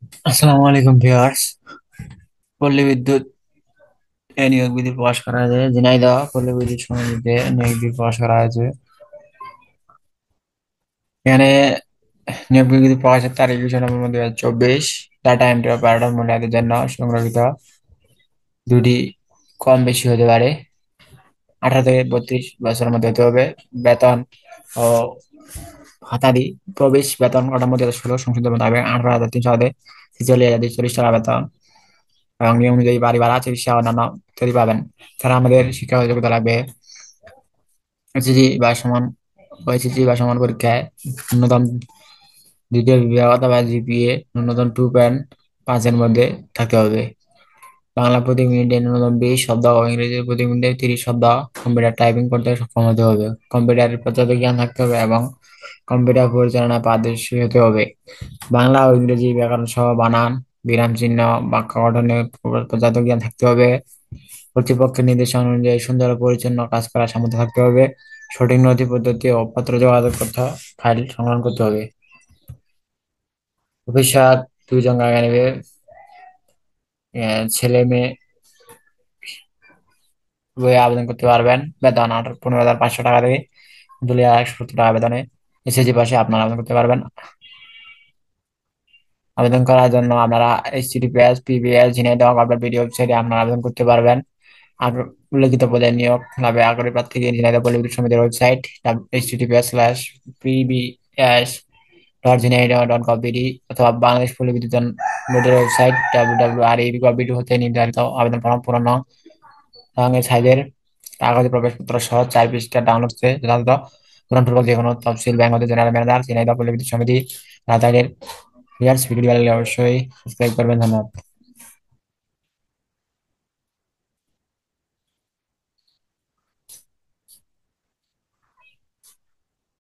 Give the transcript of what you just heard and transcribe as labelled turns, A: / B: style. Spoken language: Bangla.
A: আসসালামু আলাইকুম ভিউয়ার্স। পল্লী বিদ্যুৎ নিয়োগ বিধি প্রকাশ করা হয়েছে। ঝিনাইদহ পল্লী বিদ্যুৎ সমিতিতে নিয়োগ বিধি প্রকাশ করা হয়েছে। এখানে নিয়োগ বিধি প্রকাশের তারিখ 20 নভেম্বর 2024। ডাটা এন্ট্রি অপারেটর মহিলাদের জন্য সংরক্ষিত। দুটি কম বেশি হতে পারে। 18 থেকে 32 বছরের মধ্যে হতে হবে। বেতন ও ভাতাদি প্রবেশ বেতন কাঠামো 2016 সংশোধন মোতাবেক 18,300 হতে 46,240 টাকা বেতন এবং নিয়ম অনুযায়ী বাড়ি ভাড়া, চিকিৎসা ও অন্যান্য ইত্যাদি পাবেন। এছাড়া আমাদের শিক্ষা যোগ্যতা লাগবে এইচএসসি বা সমান বা সমান পরীক্ষায় ন্যূনতম দ্বিতীয় বিভাগ অথবা জিপিএ ন্যূনতম 2.5 এর মধ্যে থাকতে হবে। বাংলা প্রতি মিনিটে ন্যূনতম 20 শব্দ ও ইংরেজি প্রতি মিনিটে 30 শব্দ কম্পিউটার টাইপিং করতে সক্ষম হতে হবে। কম্পিউটারের পর্যাপ্ত জ্ঞান থাকতে হবে এবং কম্পিউটার পরিচালনায় পারদর্শী হতে হবে। বাংলা ও ইংরেজি ব্যাকরণ সহ বানান, বিরাম চিহ্ন, বাক্য গঠনের পর্যাপ্ত জ্ঞান থাকতে হবে। কর্তৃপক্ষের নির্দেশনা অনুযায়ী সুন্দর ও পরিচ্ছন্ন কাজ করার সামর্থ্য থাকতে হবে। সঠিক নথি পদ্ধতি ও পত্র যোগাযোগ তথ্য ফাইল সংগ্রহ করতে হবে। ভবিষ্যৎ 2 জন জায়গা নেবে। ছেলে মেয়ে উভয়ে আবেদন করতে পারবেন। বেতন 15,500 টাকা থেকে 2,170 টাকা বেতনে। এসএসসি পাশে আপনারা আবেদন করতে পারবেন। আবেদন করার জন্য আপনারা https pbs Jhenaidah government BD ওয়েবসাইটে আপনারা আবেদন করতে পারবেন। উল্লেখিত পদে নিয়োগ লাভে আগ্রহী প্রার্থীকে ঝিনাইদহ পল্লী বিদ্যুৎ সমিতির ওয়েবসাইট https://pbs.ঝিনাইদহ.gov.bd অথবা বাংলাদেশ পল্লী বিদ্যুৎ বোর্ডের ওয়েবসাইট www.reb.gov.bd হতে নির্ধারিত আবেদন ফর্ম পূরণ এবং এর সাইজের কাগজে প্রবেশপত্র সহ 4 পৃষ্ঠা ডাউনলোড করে যথাযথ পূরণপূর্বক যে কোনো তফসিল ব্যাংক হতে জেনারেল ম্যানেজার ঝিনাইদহ পল্লী বিদ্যুৎ সমিতি রাজধানীর। ভিডিওটি ভালো লাগলে অবশ্যই সাবস্ক্রাইব করবেন। ধন্যবাদ।